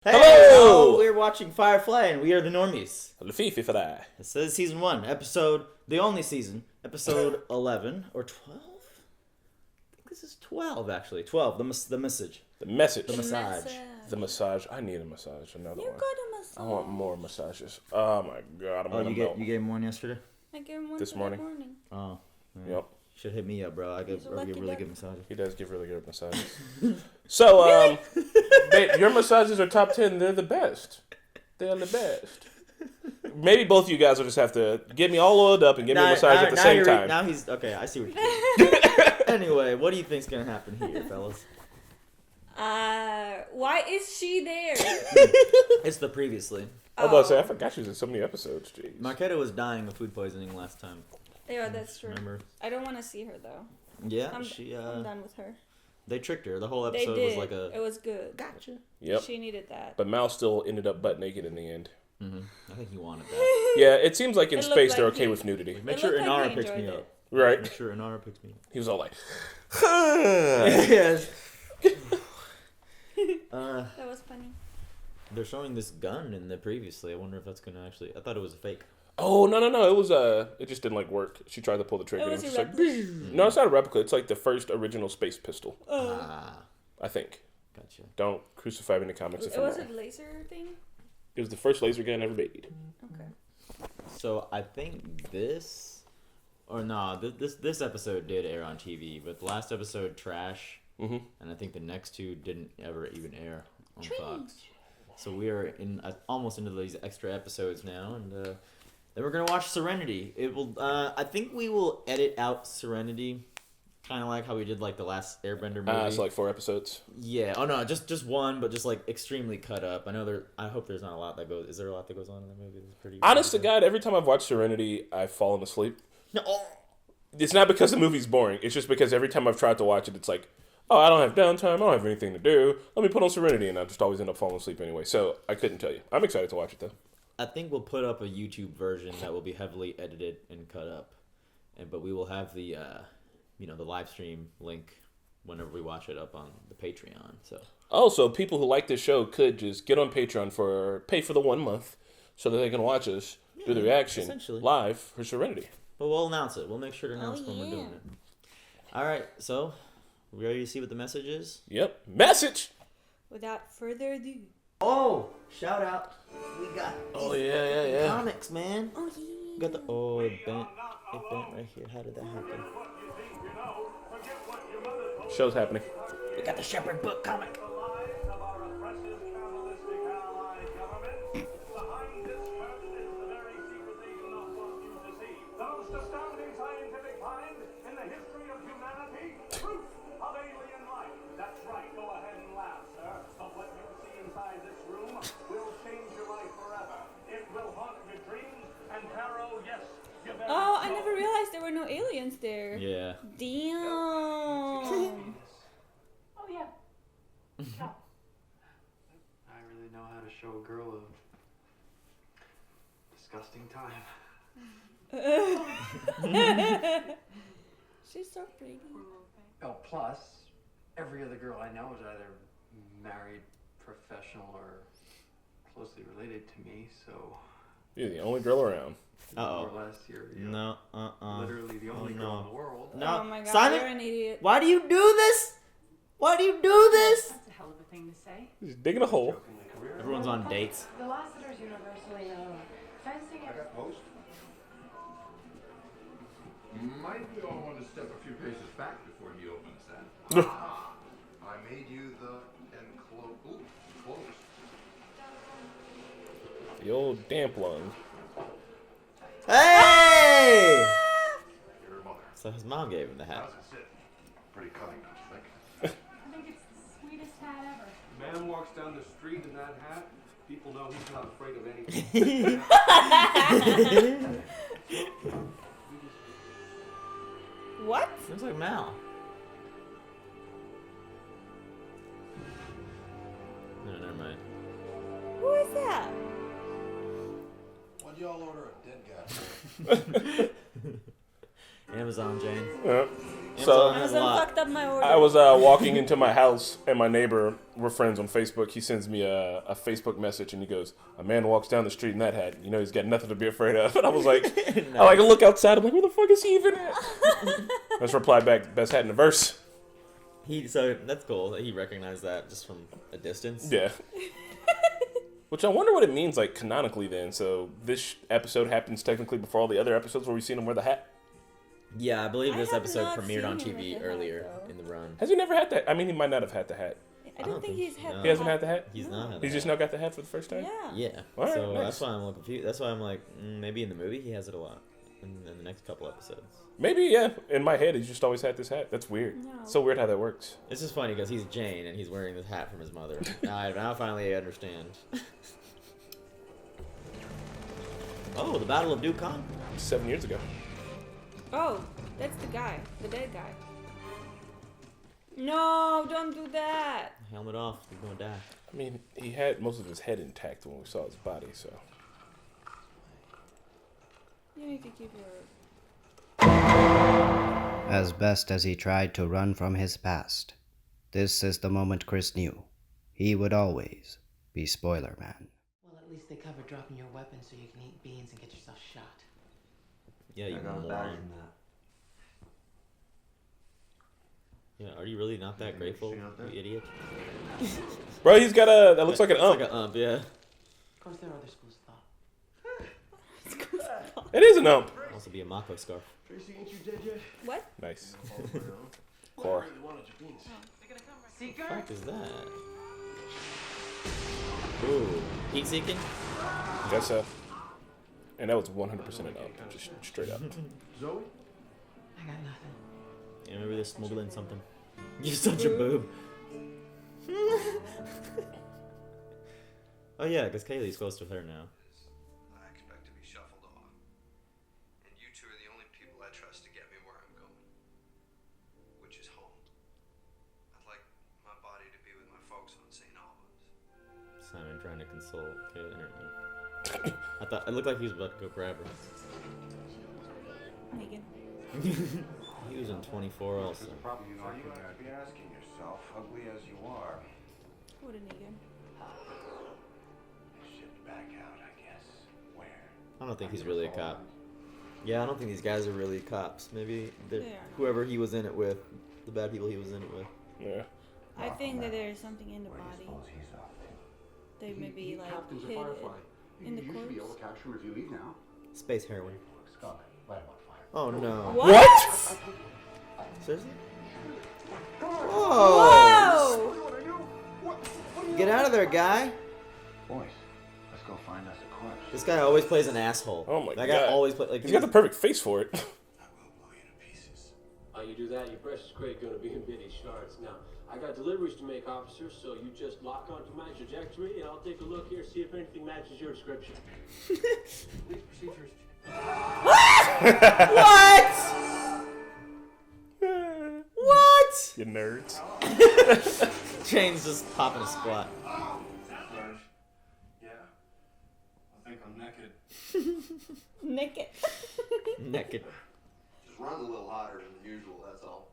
Hey, Hello! we're watching Firefly, and we are the Normies. Fifi for that. This is season 1, the only season, episode 11 or 12. I think this is 12 actually. 12. The message. The message. The massage. The massage. I need a massage. Another You one. got a massage. I want more massages. Oh my god! I'm gonna melt. You gave him one yesterday? I gave him one This morning. Oh. Yeah. Yep. Should hit me up, bro. I give He's a lucky really duck. good massages. He does give really good massages. So, babe, your massages are top 10. They're the best. They are the best. Maybe both of you guys will just have to get me all oiled up and give me a massage at the same time. Now he's okay. I see what you're doing. Anyway, what do you think's gonna happen here, fellas? Why is she there? It's the previously. I was about to say, I forgot she was in so many episodes. Jeez. Marquetta was dying of food poisoning last time. Yeah, that's true. Remember? I don't want to see her though. Yeah, I'm I'm done with her. They tricked her. The whole They episode did. was like a It was good. gotcha. Yep. She needed that. But Mal still ended up butt naked in the end. Mm-hmm. I think he wanted that. Yeah, it seems like in It space looked they're like okay he- with nudity. Make It sure looked like Inara he picks me enjoyed up. Right. Make sure Inara picks me up. He was all like, Yes. That was funny. They're showing this gun in the previously. I wonder if that's gonna actually. I thought it was a fake. oh, no. It was, it just didn't, like, work. She tried to pull the trigger. It was and a it was just like, no, it's not a replica. It's like the first original space pistol, Ah, I think. gotcha. Don't crucify me in the comments if I'm Was wrong. it laser thing? It was the first laser gun ever made. Okay. So I think this, or no, this episode did air on TV, but the last episode trash, Mm-hmm. and I think the next two didn't ever even air on Fox. So we are in almost into these extra episodes now, and then we're gonna watch Serenity. It will. I think we will edit out Serenity, kind of like how we did like the last Airbender movie. It's like 4 episodes. Yeah. Oh no, just one, but just like extremely cut up. I know there. I hope there's not a lot that goes. Is there a lot that goes on in the movie? It's pretty. Honest to God, every time I've watched Serenity, I've fallen asleep. No. It's not because the movie's boring. It's just because every time I've tried to watch it, it's like, oh, I don't have downtime. I don't have anything to do. Let me put on Serenity, and I just always end up falling asleep anyway. So I couldn't tell you. I'm excited to watch it though. I think we'll put up a YouTube version that will be heavily edited and cut up, but we will have the the live stream link whenever we watch it up on the Patreon. So Also, people who like this show could just get on Patreon pay for the 1 month so that they can watch us do the reaction essentially. live for Serenity. but we'll announce it. We'll make sure to announce when we're yeah. doing it. All right. So we ready to see what the message is? Yep. Message! Without further ado. Oh, shout out! We got Oh, yeah. comics, man. Oh yeah. We got the it bent right here. How did that happen? Show's happening. We got the Shepherd Book comic. Oh, I never realized there were no aliens there. Yeah. Damn. Oh yeah. I really know how to show a girl a disgusting time. She's so pretty. Oh, plus, every other girl I know is either married, professional, or closely related to me, so You're the only girl around. more Uh-oh. or less you're No. literally the only girl in the world. No. Oh my god, Simon, you're an idiot. why do you do this? Why do you do this? That's a hell of a thing to say. He's digging a hole. Everyone's on dates. Velocitors universally known. Fencing I got post. Might we all want to step a few paces back before he opens that? I made you the close. The old damp lung. Hey! Your mother. So his mom gave him the hat. How's it sit? Pretty cunning, don't you think? I think it's the sweetest hat ever. Man walks down the street in that hat, people know he's not afraid of anything. What? Looks like Mal. No, never mind. Who is that? Why'd y'all order a dead guy? Amazon, Jane. Yeah. Amazon has a Amazon lot. fucked up my order. I was walking into my house, and my neighbor, we're friends on Facebook. He sends me a Facebook message, and he goes, "A man walks down the street in that hat. You know he's got nothing to be afraid of." And I was like, I like look outside. I'm like, where the fuck is he even at? Let's reply back. Best hat in the verse. So that's cool that he recognized that just from a distance. Yeah. Which I wonder what it means, like canonically. Then, so this episode happens technically before all the other episodes where we've seen him wear the hat. Yeah, I believe I this have episode not premiered on seen him TV with the hat, earlier though. in the run. Has he never had that? I mean, he might not have had the hat. I don't think he's had. no. He hasn't had the hat. He's not. had He's that. just now got the hat for the first time. Yeah. Yeah. All right, So nice. that's why I'm a little confused. That's why I'm like, maybe in the movie he has it a lot. In the next couple episodes. Maybe, yeah. In my head, he's just always had this hat. That's weird. No. So weird how that works. It's just funny because he's Jane and he's wearing this hat from his mother. Now finally I understand. Oh, the Battle of Dukan? 7 years ago. Oh, that's the guy, the dead guy. No, don't do that. Helmet off, you're gonna die. I mean, he had most of his head intact when we saw his body, so. You need to keep your. As best as he tried to run from his past, this is the moment Chris knew. He would always be Spoiler Man. Well, at least they cover dropping your weapon so you can eat beans and get yourself shot. Yeah, you I got a badge moron. from that. Yeah, are you really not that grateful, See out there? you idiot? Bro, he's got a. That looks like an It's ump. like an ump, yeah. Of course, there are other schools of thought. It is an ump. Also be a Mako scarf. Tracy, ain't you dead yet? What? Nice. I Cora. really wanted your beans. Seeker? What the fuck is that? Ooh, heat seeking? Guess so. And that was 100% an ump. Just straight up. Zoe? I got nothing. Yeah, maybe they're smuggling something. You're such a boob. Oh yeah, because Kaylee's close to her now. I expect to be shuffled off. And you two are the only people I trust to get me where I'm going. Which is home. I'd like my body to be with my folks on St. Albans. Simon trying to console Kaylee. Never mind. I thought it looked like he was about to go grab her. Megan. He was in 24 also. You might be asking yourself, ugly as you are, What a Negan. shipped back out, I guess. Where? I don't think he's really a cop. Yeah, I don't think these guys are really cops. Maybe they're, They are. whoever he was in it with, the bad people he was in it with. Yeah. I think that there's something in the Where do you body. suppose he's off to? They maybe like Captain's a hid Firefly. it in the You should be able corpse. to catch him if you leave now. Space heroin. Scott, light him on fire. Oh no. What? Seriously? Whoa! Get out of there, guy! Boys, let's go find us a corpse. This guy always plays an asshole. Oh my that God. guy always plays like He's got the perfect face for it. I will blow you to pieces. You do that, your precious crate gonna be in bitty shards. Now, I got deliveries to make, officer, so you just lock onto my trajectory, and I'll take a look here, see if anything matches your description. These procedures. What? What? You nerds. Jane's just popping a squat. Yeah. I think I'm naked. Naked. Naked. Just runs a little hotter than usual, that's all.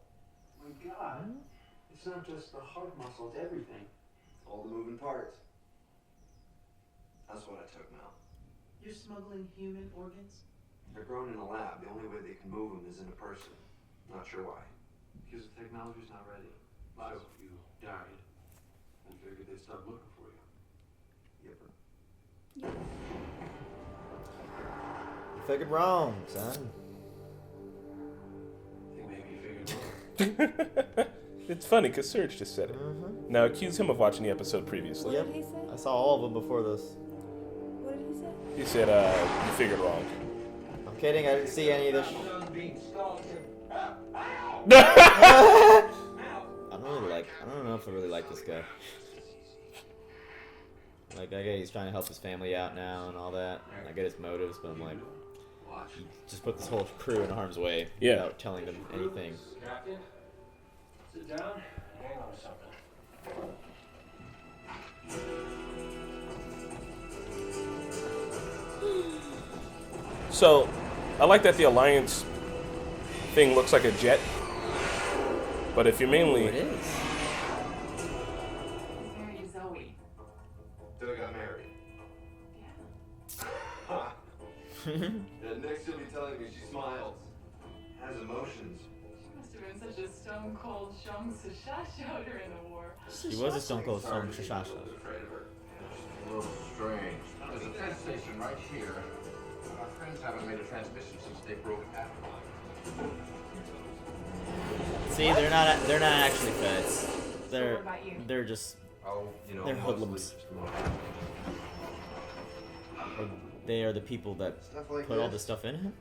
My God. It's not just the heart muscle, it's everything. All the moving parts. That's what I took now. You're smuggling human organs? They're grown in a lab. The only way they can move them is in a person. Not sure why. Because the technology's not ready. So you died and figured they'd start looking for you. Yep. You figured wrong, son. I think maybe you figured wrong. It's funny because Serge just said it. Now accuse him of watching the episode previously. What did he say? I saw all of them before this. What did he say? He said, you figured wrong. I'm kidding, I didn't see any of this. I don't know if I really like this guy. Like, I get he's trying to help his family out now and all that. And I get his motives, but I'm like, he just put this whole crew in harm's way Yeah. without telling them anything. Captain, sit down. Hang on to something. So, I like that the Alliance thing looks like a jet. But if you're mainly... It is. He's married Zoe. Doug got married. Yeah. And next you'll be telling me she smiles. Has emotions. She must have been such a stone cold Shang Sashasho during the war. She was a Stone Cold Stone I was Shasha. afraid of her. A little strange. There's a train station right here. Our friends haven't made a transmission since they broke Avalon. See, they're not actually feds. They're what about you? they're just Oh, you know, They're mostly hoodlums. just they are the people that stuff like put all this stuff in him.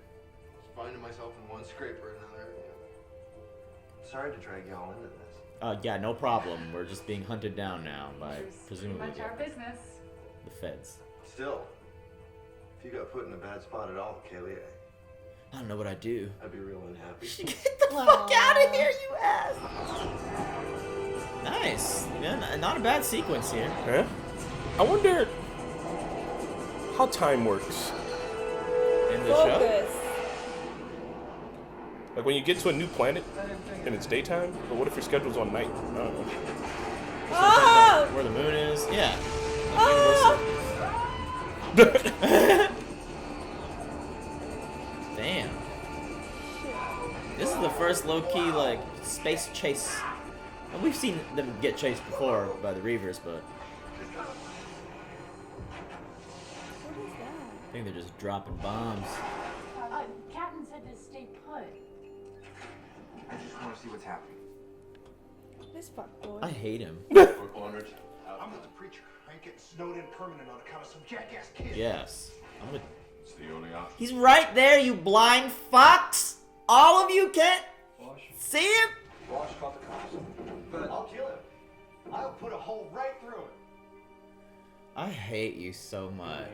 Finding myself in one scrape or another. Yeah. Sorry to drag y'all into this. Yeah, no problem. We're just being hunted down now by It's presumably pretty much our business. the feds. Still, if you got put in a bad spot at all, Kaylee, I don't know what I do. I'd be real unhappy. Get the fuck out of here, you ass! Nice. Yeah, not a bad sequence here. Yeah. I wonder how time works. In the show. Focus. Like when you get to a new planet and it's daytime, but what if your schedule's on night? I don't know. Oh! Where the moon is. Yeah. Oh! Damn. This is the first low-key, like, space chase. And we've seen them get chased before by the Reavers, but What is that? I think they're just dropping bombs. Captain said to stay put. I just want to see what's happening. This fuckboy. I hate him. We're cornered. I'm not the preacher. I ain't getting snowed in permanent on account of some jackass kid. Yes. I'm gonna... It's the only option. He's right there, you blind fucks! All of you can't see him? Wash caught the cops. But I'll kill him. I'll put a hole right through it. I hate you so much.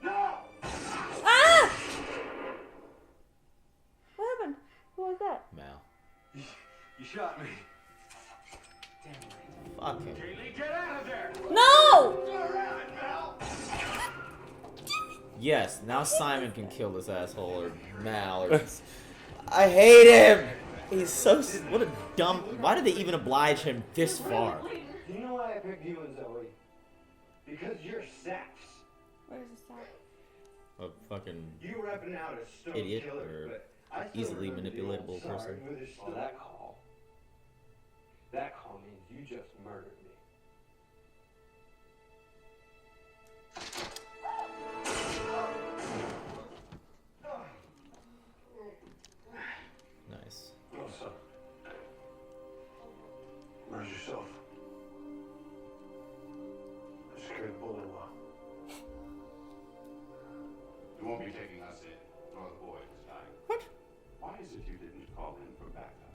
No! Ah! What happened? Who was that? Mal. You shot me. Damn right. Fuck him. Kaylee, get out of there! No! Get around it, Mel! Yes, now Simon can kill this asshole, or Mal, or... I hate him! He's so... What a dumb... Why did they even oblige him this far? You know why I picked you and Zoe? Because you're sex. Where's the stop? A fucking You repping out a stone Idiot killer, or but I still easily remember the manipulatable old person. sorry with his Oh, stuff. that call means you just murdered me. nice. What's up? Where's yourself? I scared the bullet a lot. You won't be taking us in, nor the boy who's dying. What? Why is it you didn't call in for backup?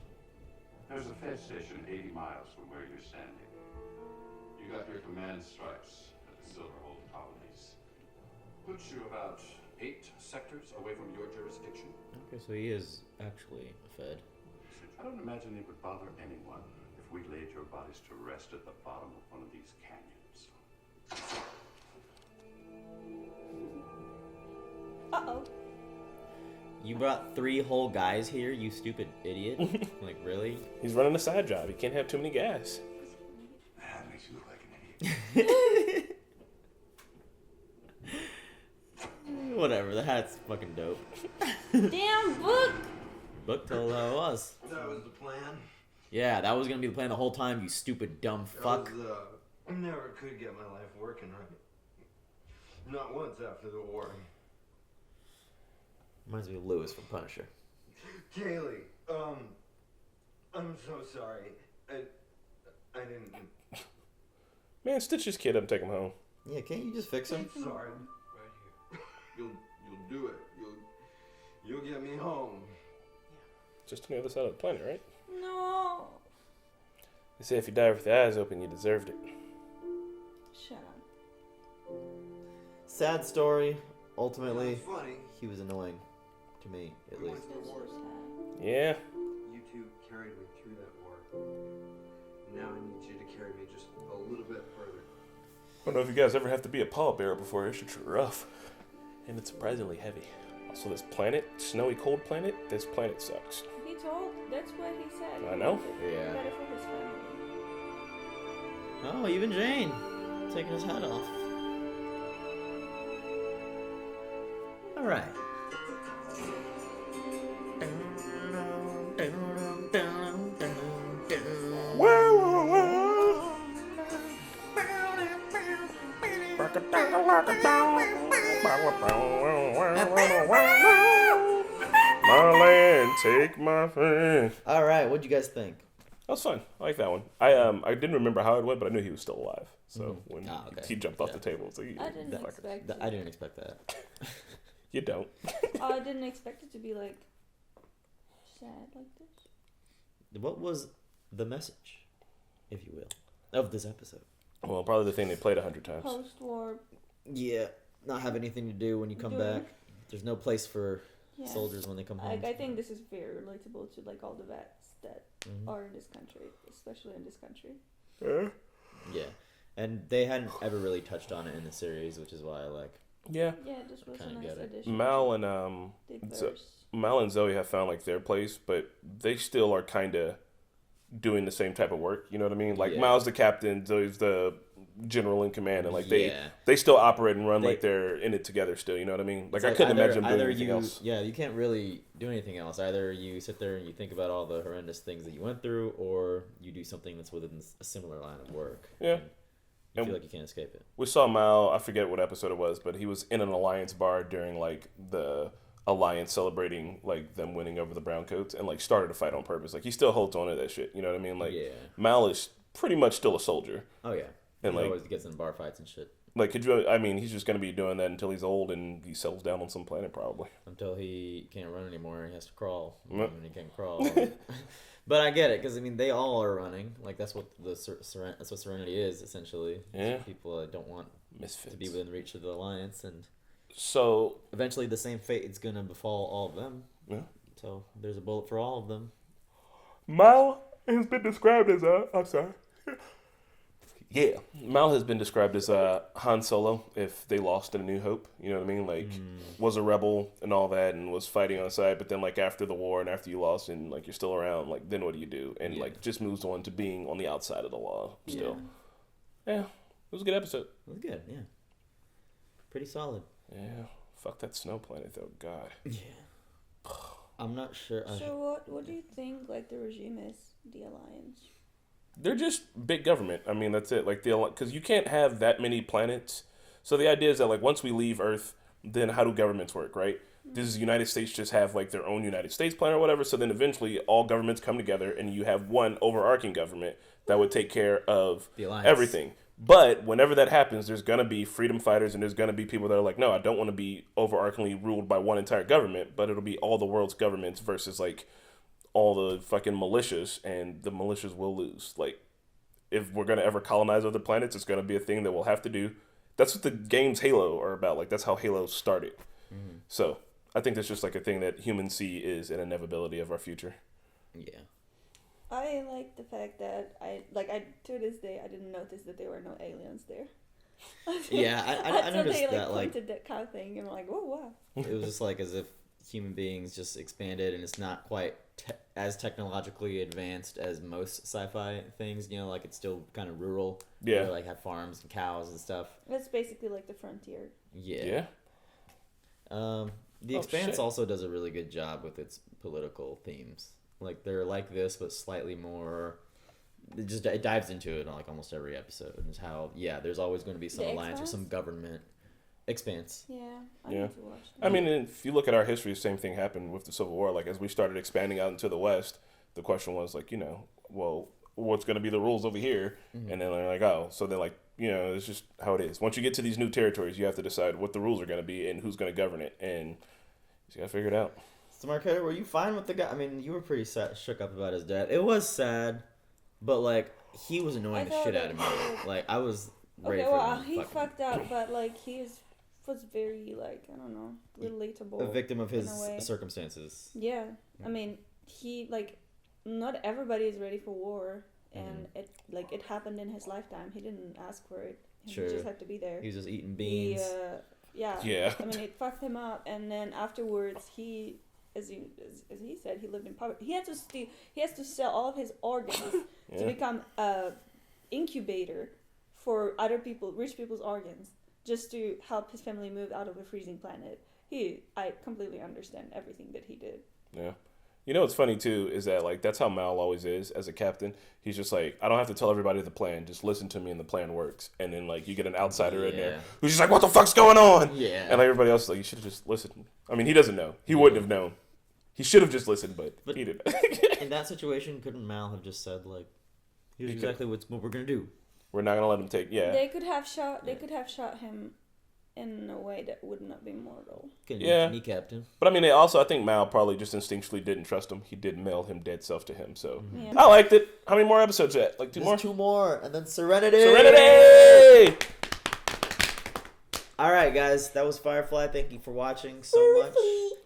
There's a Fed station 80 miles from where you're standing. You got your command stripes at the Silverhold colonies. Puts you about 8 sectors away from your jurisdiction. Okay, so he is actually a Fed. I don't imagine it would bother anyone if we laid your bodies to rest at the bottom of one of these canyons. Uh-oh. You brought 3 whole guys here, you stupid idiot. Like, really? He's running a side job. He can't have too many gas. That makes you look like an idiot. Whatever, the hat's fucking dope. Damn book! Book told how it was. That was the plan. Yeah, that was gonna be the plan the whole time, you stupid dumb fuck. I never could get my life working right. Not once after the war. Reminds me of Lewis from Punisher. Kaylee, I'm so sorry. I didn't. Man, stitch this kid up and take him home. Yeah, can't you just fix him? Sorry. Right here. You'll do it. You'll get me home. Just on the other side of the planet, right? No. They say if you die with your eyes open, you deserved it. Shut up. Sad story. Ultimately, It's funny. he was annoying. To me, at We least. went to the war. Yeah. You two carried me through that war. Now I need you to carry me just a little bit further. I don't know if you guys ever have to be a pallbearer before. It's just rough. And it's surprisingly heavy. So this planet, snowy, cold planet, this planet sucks. He told. That's what he said. I know. Yeah. Better for his family. Oh, even Jane taking his hat off. All right. My land, take my friend. All right, what'd you guys think? That was fun. I like that one. I didn't remember how it went, but I knew he was still alive. So when he jumped off the table, it's like, I didn't expect. I didn't expect that. You don't. I didn't expect it to be like sad like this. What was the message, if you will, of this episode? Well, probably the thing they played 100 times. Post-war. Yeah, not have anything to do when you come back. There's no place for soldiers when they come home. I think this is very relatable to like all the vets that are in this country, especially in this country. Yeah. Yeah, and they hadn't ever really touched on it in the series, which is why I like. Yeah. Yeah, this was a nice addition. Mal and Zoe have found like their place, but they still are kind of doing the same type of work. You know what I mean? Like Mal's the captain, Zoe's the general in command, and like they still operate and run like they're in it together still. You know what I mean? Like I couldn't imagine them doing anything else. Yeah, you can't really do anything else. Either you sit there and you think about all the horrendous things that you went through, or you do something that's within a similar line of work. Yeah. You feel like you can't escape it. We saw Mal, I forget what episode it was, but he was in an Alliance bar during like the Alliance celebrating like them winning over the Browncoats and like started a fight on purpose. Like he still holds on to that shit. You know what I mean? Like Mal is pretty much still a soldier. Oh yeah. And he like always gets in bar fights and shit. Like could you? I mean, he's just gonna be doing that until he's old and he settles down on some planet probably. Until he can't run anymore and he has to crawl. When he can't crawl. But I get it because I mean they all are running. Like that's what that's what Serenity is essentially. Yeah. People that don't want misfits to be within reach of the Alliance, and so eventually the same fate is gonna befall all of them. Yeah. So there's a bullet for all of them. Mal has been described as I'm sorry. Yeah, Mal has been described as Han Solo if they lost in A New Hope. You know what I mean? Like, was a rebel and all that and was fighting on the side. But then, like, after the war and after you lost and, like, you're still around, like, then what do you do? And, like, just moves on to being on the outside of the law still. Yeah, it was a good episode. It was good, yeah. Pretty solid. Yeah. Fuck that snow planet, though. God. Yeah. I'm not sure. So what do you think, like, the regime is, the Alliance? They're just big government. I mean, that's it. Like because you can't have that many planets. So the idea is that like once we leave Earth, then how do governments work, right? Does the United States just have like their own United States planet or whatever? So then eventually all governments come together and you have one overarching government that would take care of everything. But whenever that happens, there's going to be freedom fighters and there's going to be people that are like, no, I don't want to be overarchingly ruled by one entire government, but it'll be all the world's governments versus like all the fucking militias, and the militias will lose. Like, if we're going to ever colonize other planets, it's going to be a thing that we'll have to do. That's what the games Halo are about. Like, that's how Halo started. Mm-hmm. So, I think that's just like a thing that humans see is an inevitability of our future. Yeah. I like the fact that to this day, I didn't notice that there were no aliens there. Yeah, I noticed they, that. Pointed that kind of thing, and I'm like, oh, wow. It was just like as if human beings just expanded, and it's not quite as technologically advanced as most sci-fi things. You know, like it's still kind of rural. Yeah. They, like have farms and cows and stuff. That's basically like the frontier. Yeah. The Expanse also does a really good job with its political themes. Like they're like this, but slightly more. It dives into it on like almost every episode. And it's how there's always going to be some alliance or some government. Expanse. Yeah, I need to watch that. I mean, if you look at our history, the same thing happened with the Civil War. Like as we started expanding out into the West, the question was like, well, what's going to be the rules over here? Mm-hmm. And then they're like, oh, so they're like, it's just how it is. Once you get to these new territories, you have to decide what the rules are going to be and who's going to govern it, and you got to figure it out. So, Marquetta, were you fine with the guy? I mean, you were pretty shook up about his dad. It was sad, but like he was annoying the shit out of me. Like I was ready for him. He fucked up, but like he was very like I don't know, relatable. A victim of his circumstances. Yeah, I mean he like not everybody is ready for war, and it happened in his lifetime. He didn't ask for it. He just had to be there. He was just eating beans. Yeah. I mean, it fucked him up, and then afterwards, he, as he said, he lived in poverty. He has to sell all of his organs to become a incubator for rich people's organs, just to help his family move out of a freezing planet. I completely understand everything that he did. Yeah. You know what's funny too is that like that's how Mal always is as a captain. He's just like, I don't have to tell everybody the plan. Just listen to me and the plan works. And then like you get an outsider in there who's just like, what the fuck's going on? Yeah. And like, everybody else is like, you should have just listened. I mean, he doesn't know. He wouldn't have known. He should have just listened, but he didn't. In that situation, couldn't Mal have just said like, here's exactly what we're gonna do? We're not gonna let him take. Yeah. They could have shot him in a way that would not be mortal. Kneecapped him. But I mean, I think Mal probably just instinctually didn't trust him. He did mail him dead self to him, so I liked it. How many more episodes yet? Like 2 more? 2 more, and then Serenity! Serenity! Alright, guys, that was Firefly. Thank you for watching so much.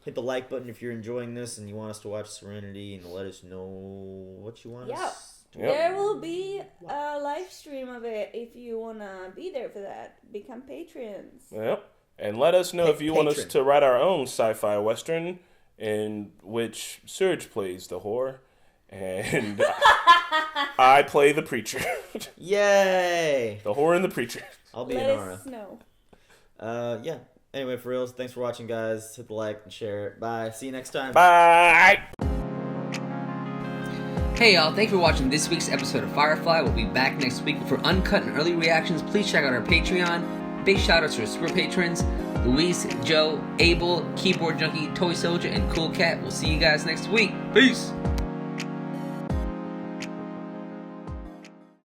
Hit the like button if you're enjoying this and you want us to watch Serenity, and let us know what you want us to watch. There will be a live stream of it if you want to be there for that. Become patrons. Yep. And let us know if you want us to write our own sci-fi western in which Serge plays the whore and I play the preacher. Yay! The whore and the preacher. I'll be Let Inara. us know. Yeah. Anyway, for reals, thanks for watching, guys. Hit the like and share it. Bye. See you next time. Bye! Hey y'all, thanks for watching this week's episode of Firefly. We'll be back next week for uncut and early reactions. Please check out our Patreon. Big shout outs to our super patrons, Luis, Joe, Abel, Keyboard Junkie, Toy Soldier, and Cool Cat. We'll see you guys next week. Peace!